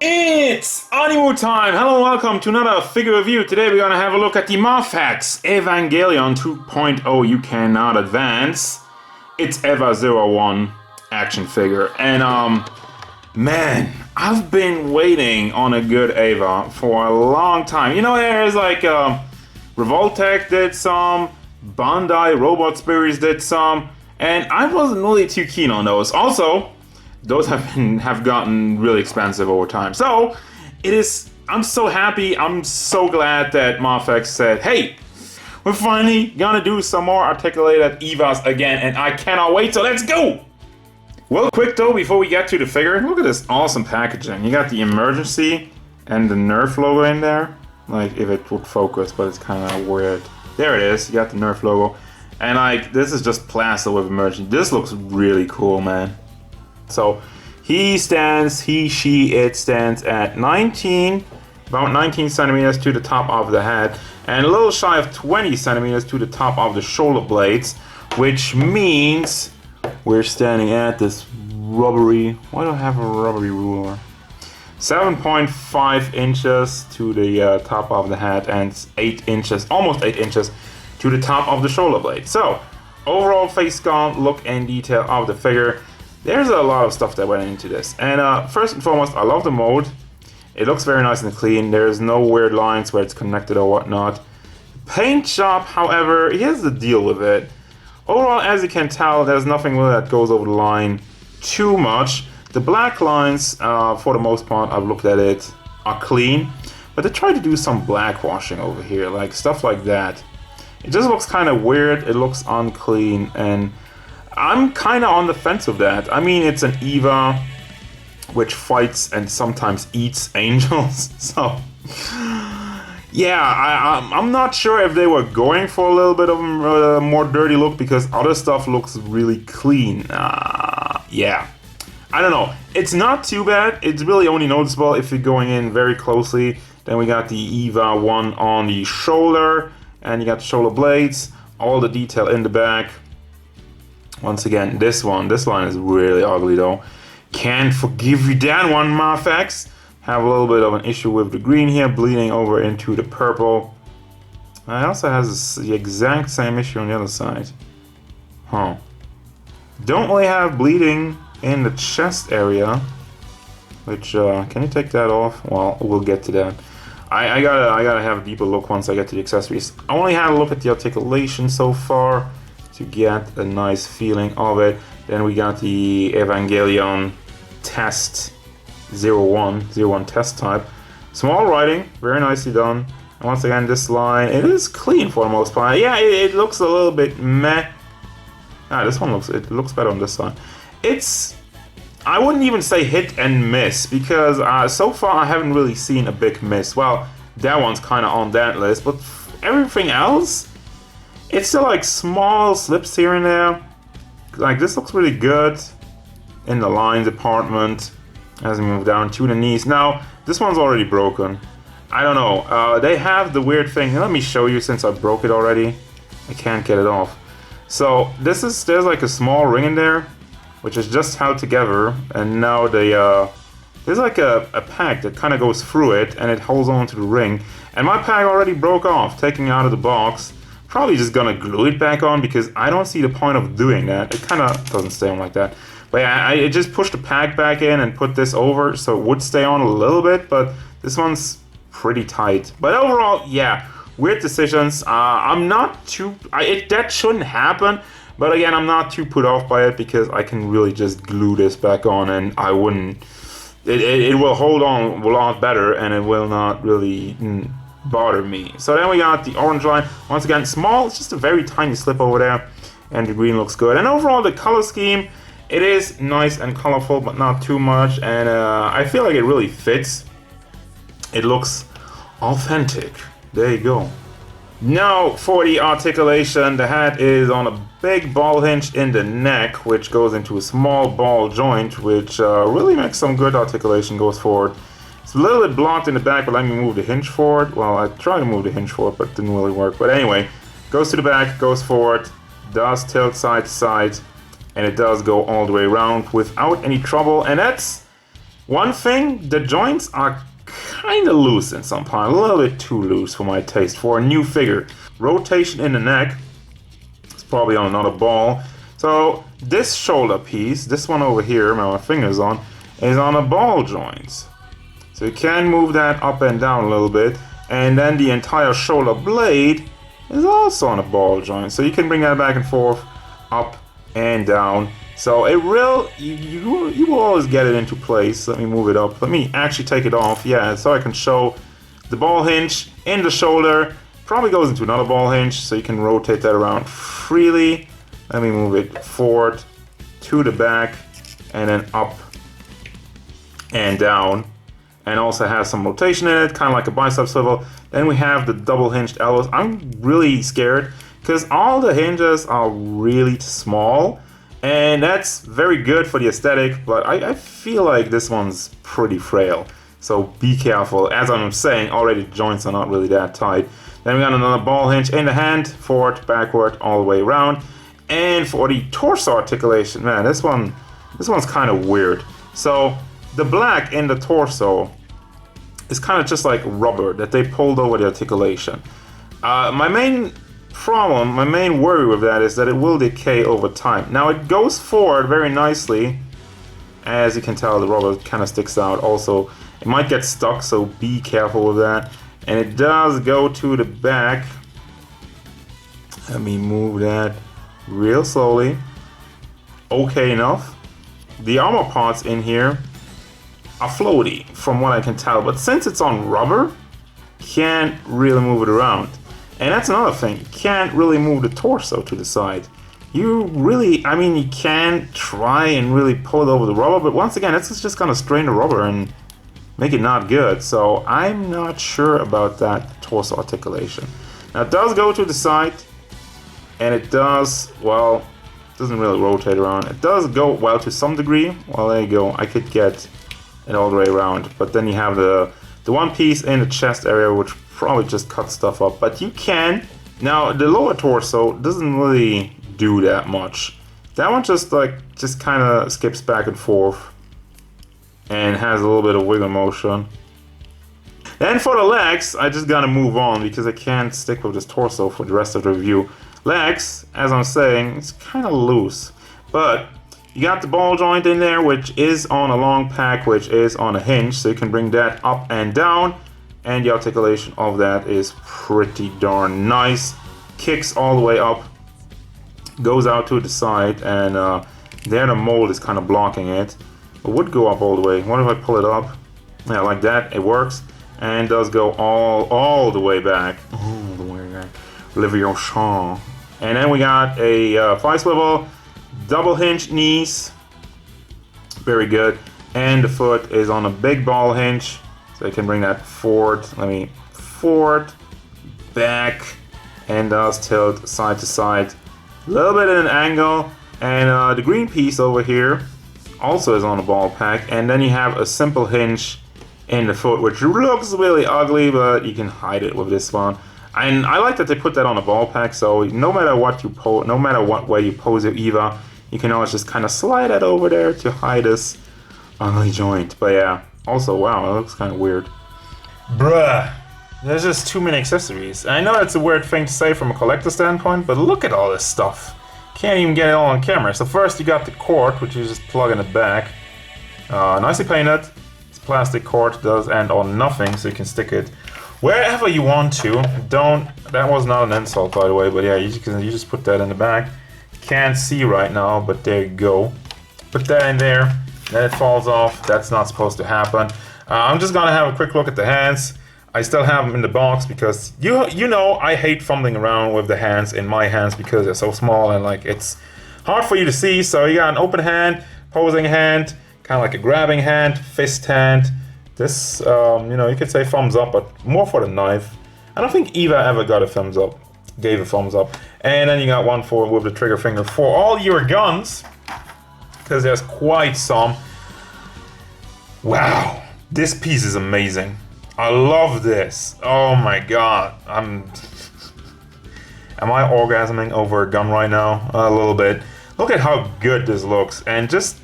It's Animu time! Hello and welcome to another figure review. Today we're gonna have a look at the Mafex Evangelion 2.0 You Cannot Advance. It's EVA-01 action figure. And man, I've been waiting on a good EVA for a long time. You know, there's like Revoltech did some, Bandai Robot Spirits did some, and I wasn't really too keen on those. Also, those have gotten really expensive over time. So I'm so happy, I'm so glad that Mafex said, hey, we're finally gonna do some more articulated EVAs again, and I cannot wait, so let's go! Well, quick though, before we get to the figure, look at this awesome packaging. You got the emergency and the Nerf logo in there. Like, if it would focus, but it's kind of weird. There it is, you got the Nerf logo. And like, this is just plaster with emergency. This looks really cool, man. So it stands at about 19 centimeters to the top of the head, and a little shy of 20 centimeters to the top of the shoulder blades, which means we're standing at this rubbery, why do I have a rubbery ruler? 7.5 inches to the top of the head, and 8 inches, almost 8 inches to the top of the shoulder blade. So, overall face sculpt, look and detail of the figure. There's a lot of stuff that went into this. And first and foremost, I love the mold. It looks very nice and clean. There's no weird lines where it's connected or whatnot. Paint job, however, here's the deal with it. Overall, as you can tell, there's nothing really that goes over the line too much. The black lines, for the most part, I've looked at it, are clean. But they tried to do some black washing over here, like stuff like that. It just looks kind of weird, it looks unclean, and I'm kind of on the fence with that. I mean, it's an EVA which fights and sometimes eats angels, so yeah, I'm not sure if they were going for a little bit of a more dirty look, because other stuff looks really clean. Yeah, I don't know. It's not too bad. It's really only noticeable if you're going in very closely. Then we got the EVA one on the shoulder, and you got the shoulder blades, all the detail in the back. Once again, this line is really ugly though. Can't forgive you that one, Mafex. Have a little bit of an issue with the green here, bleeding over into the purple. It also has the exact same issue on the other side. Huh. Don't really have bleeding in the chest area. Which, can you take that off? Well, we'll get to that. I gotta have a deeper look once I get to the accessories. I only had a look at the articulation so far to get a nice feeling of it. Then we got the Evangelion test 01 test type. Small writing, very nicely done. And once again, this line, it is clean for the most part. Yeah, it looks a little bit meh. This one looks better on this side. I wouldn't even say hit and miss, because so far I haven't really seen a big miss. Well, that one's kind of on that list, but everything else, it's still like small slips here and there. Like, this looks really good in the line department as we move down to the knees. Now, this one's already broken. I don't know. They have the weird thing. Let me show you, since I broke it already. I can't get it off. So there's like a small ring in there, which is just held together, and now there's like a pack that kind of goes through it, and it holds on to the ring. And my pack already broke off, taking it out of the box. Probably just gonna glue it back on, because I don't see the point of doing that. It kind of doesn't stay on like that. But yeah, I just pushed the pack back in and put this over, so it would stay on a little bit, but this one's pretty tight. But overall, yeah, weird decisions. I'm not too... that shouldn't happen, but again, I'm not too put off by it, because I can really just glue this back on, and I wouldn't... It will hold on a lot better, and it will not really... bother me. So then we got the orange line. Once again, small, it's just a very tiny slip over there, and the green looks good. And overall, the color scheme, it is nice and colorful, but not too much, and I feel like it really fits. It looks authentic. There you go. Now for the articulation, the head is on a big ball hinge in the neck, which goes into a small ball joint, which really makes some good articulation, goes forward. It's a little bit blocked in the back, but let me move the hinge forward. Well, I tried to move the hinge forward, but it didn't really work. But anyway, goes to the back, goes forward, does tilt side to side, and it does go all the way around without any trouble. And that's One thing, the joints are kind of loose in some part, a little bit too loose for my taste for a new figure. Rotation in the neck, it's probably on another ball. So this shoulder piece, this one over here, my finger's on, is on a ball joint. So you can move that up and down a little bit, and then the entire shoulder blade is also on a ball joint. So you can bring that back and forth, up and down. So it will, you will always get it into place. Let me move it up. Let me actually take it off. Yeah, so I can show the ball hinge in the shoulder. Probably goes into another ball hinge, so you can rotate that around freely. Let me move it forward to the back and then up and down. And also has some rotation in it, kind of like a bicep swivel. Then we have the double hinged elbows. I'm really scared because all the hinges are really small. And that's very good for the aesthetic, but I feel like this one's pretty frail. So be careful. As I'm saying, already the joints are not really that tight. Then we got another ball hinge in the hand, forward, backward, all the way around. And for the torso articulation, man, this one's kind of weird. So the black in the torso is kind of just like rubber that they pulled over the articulation. My main problem, my main worry with that is that it will decay over time. Now it goes forward very nicely. As you can tell, the rubber kind of sticks out. Also, it might get stuck, so be careful with that. And it does go to the back. Let me move that real slowly. Okay enough. The armor parts in here are floaty from what I can tell, but since it's on rubber, can't really move it around. And that's another thing, you can't really move the torso to the side. You really, I mean, you can try and really pull it over the rubber, but once again, it's just gonna strain the rubber and make it not good. So I'm not sure about that torso articulation. Now it does go to the side, and it does, well, doesn't really rotate around. It does go, well, to some degree. Well, there you go, I could get it all the way around. But then you have the one piece in the chest area, which probably just cuts stuff up, but you can. Now the lower torso doesn't really do that much. That one just kind of skips back and forth and has a little bit of wiggle motion. Then for the legs, I just gotta move on because I can't stick with this torso for the rest of the review. Legs, as I'm saying, it's kind of loose, but you got the ball joint in there, which is on a long pack, which is on a hinge, so you can bring that up and down. And the articulation of that is pretty darn nice. Kicks all the way up, goes out to the side, and there the mold is kind of blocking it. It would go up all the way. What if I pull it up? Yeah, like that, it works. And does go all the way back. All the way back. Olivier Shaw. And then we got a 5 swivel, double hinge knees. Very good. And the foot is on a big ball hinge. So I can bring that forward, forward, back, and does tilt side to side. A little bit at an angle, and the green piece over here also is on a ball pack, and then you have a simple hinge in the foot, which looks really ugly, but you can hide it with this one. And I like that they put that on a ball pack, so no matter what you no matter what way you pose your EVA, you can always just kind of slide that over there to hide this ugly joint. But yeah. Also, wow, it looks kind of weird. Bruh, there's just too many accessories. And I know that's a weird thing to say from a collector standpoint, but look at all this stuff. Can't even get it all on camera. So first you got the cord, which you just plug in the back. Nicely painted. It's plastic cord, does end on nothing, so you can stick it wherever you want to. That was not an insult, by the way, but yeah, you just put that in the back. Can't see right now, but there you go. Put that in there. Then it falls off. That's not supposed to happen. I'm just gonna have a quick look at the hands. I still have them in the box because you know I hate fumbling around with the hands in my hands because they're so small and like it's hard for you to see. So you got an open hand, posing hand, kind of like a grabbing hand, fist hand. This you know, you could say thumbs up, but more for the knife. I don't think EVA ever got a thumbs up. Gave a thumbs up. And then you got one for with the trigger finger for all your guns. Because there's quite some. Wow, this piece is amazing. I love this. Oh my god. Am I orgasming over a gun right now? A little bit. Look at how good this looks. And just,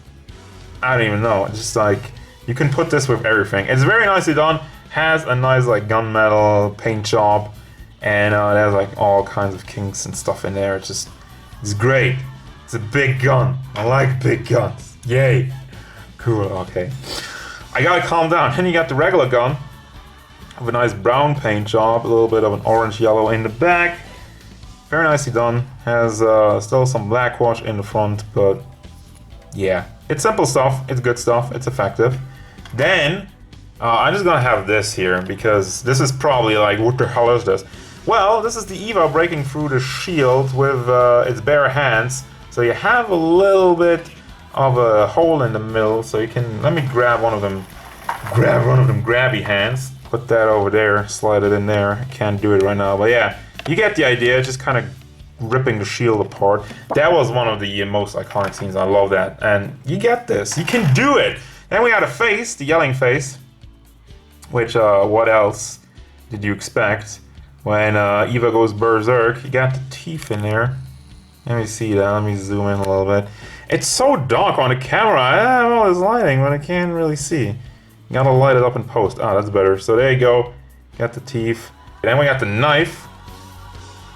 I don't even know. Just like You can put this with everything. It's very nicely done. Has a nice like gunmetal paint job, and it has like all kinds of kinks and stuff in there. It's great. It's a big gun. I like big guns. Yay. Cool. Okay. I gotta calm down. Then you got the regular gun with a nice brown paint job, a little bit of an orange yellow in the back. Very nicely done. Has still some black wash in the front, but yeah, it's simple stuff. It's good stuff. It's effective. Then I'm just gonna have this here because this is probably like, what the hell is this? Well, this is the EVA breaking through the shield with its bare hands. So you have a little bit of a hole in the middle, so you can, let me grab one of them grabby hands. Put that over there, slide it in there. I can't do it right now, but yeah, you get the idea. Just kind of ripping the shield apart. That was one of the most iconic scenes. I love that. And you get this. You can do it. Then we had a face, the yelling face. Which, what else did you expect? When Eva goes berserk, you got the teeth in there. Let me see that. Let me zoom in a little bit. It's so dark on the camera. I have all this lighting, but I can't really see. You gotta light it up in post. Ah, that's better. So there you go. Got the teeth. Then we got the knife,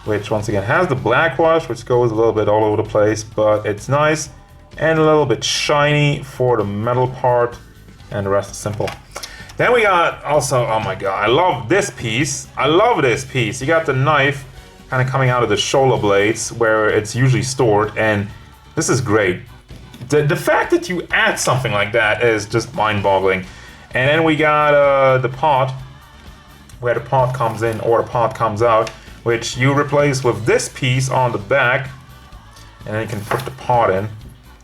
which once again has the black wash, which goes a little bit all over the place, but it's nice and a little bit shiny for the metal part, and the rest is simple. Then we got also, oh my god, I love this piece. I love this piece. You got the knife kind of coming out of the shoulder blades where it's usually stored, and this is great. The fact that you add something like that is just mind-boggling. And then we got the pot, where the pot comes in or the pot comes out, which you replace with this piece on the back, and then you can put the pot in.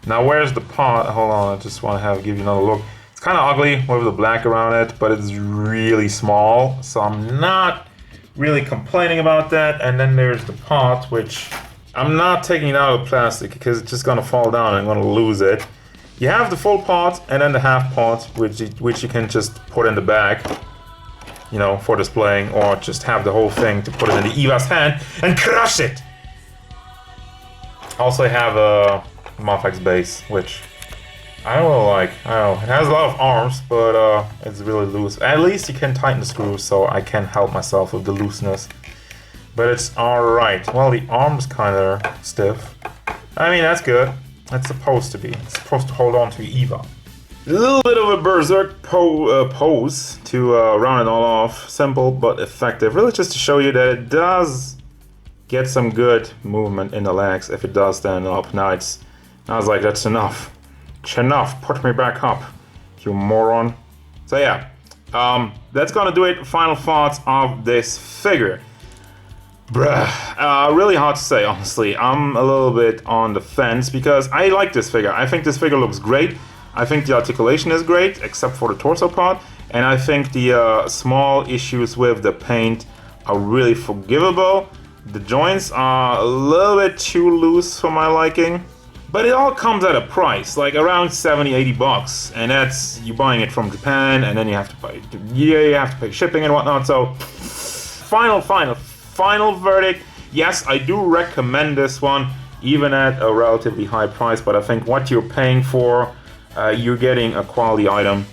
Now where's the pot? Hold on, I just want to give you another look. It's kind of ugly with the black around it, but it's really small, so I'm not really complaining about that. And then there's the pot, which I'm not taking it out of the plastic because it's just gonna fall down and I'm gonna lose it. You have the full pot and then the half pot, which you can just put in the bag, you know, for displaying, or just have the whole thing to put it in the Eva's hand and crush it. Also, I have a Mafex base, which I don't really like. I don't know, it has a lot of arms, but it's really loose. At least you can tighten the screws, so I can help myself with the looseness. But it's alright. Well, the arm's kind of stiff. I mean, that's good. It's supposed to be. It's supposed to hold on to Eva. A little bit of a berserk pose to round it all off. Simple but effective. Really just to show you that it does get some good movement in the legs if it does stand up. Now I was like, that's enough. It's enough. Put me back up, you moron. So yeah, that's gonna do it. Final thoughts of this figure. Bruh, really hard to say, honestly. I'm a little bit on the fence because I like this figure. I think this figure looks great. I think the articulation is great, except for the torso part. And I think the small issues with the paint are really forgivable. The joints are a little bit too loose for my liking. But it all comes at a price, like around 70-80 bucks. And that's, you buying it from Japan, and then you have to pay shipping and whatnot. So, final verdict, yes, I do recommend this one, even at a relatively high price, but I think what you're paying for, you're getting a quality item.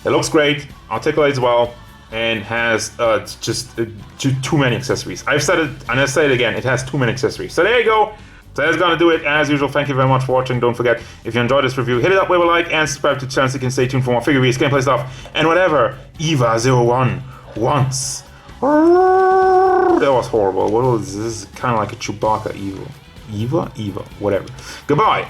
It looks great, articulates well, and has just too many accessories. I've said it, and I say it again, it has too many accessories. So there you go. So that's gonna do it. As usual, thank you very much for watching. Don't forget, if you enjoyed this review, hit it up with a like and subscribe to the channel so you can stay tuned for more figure reviews, gameplay stuff, and whatever EVA-01 wants. That was horrible. What was this? Kind of like a Chewbacca evil. Eva? Whatever. Goodbye.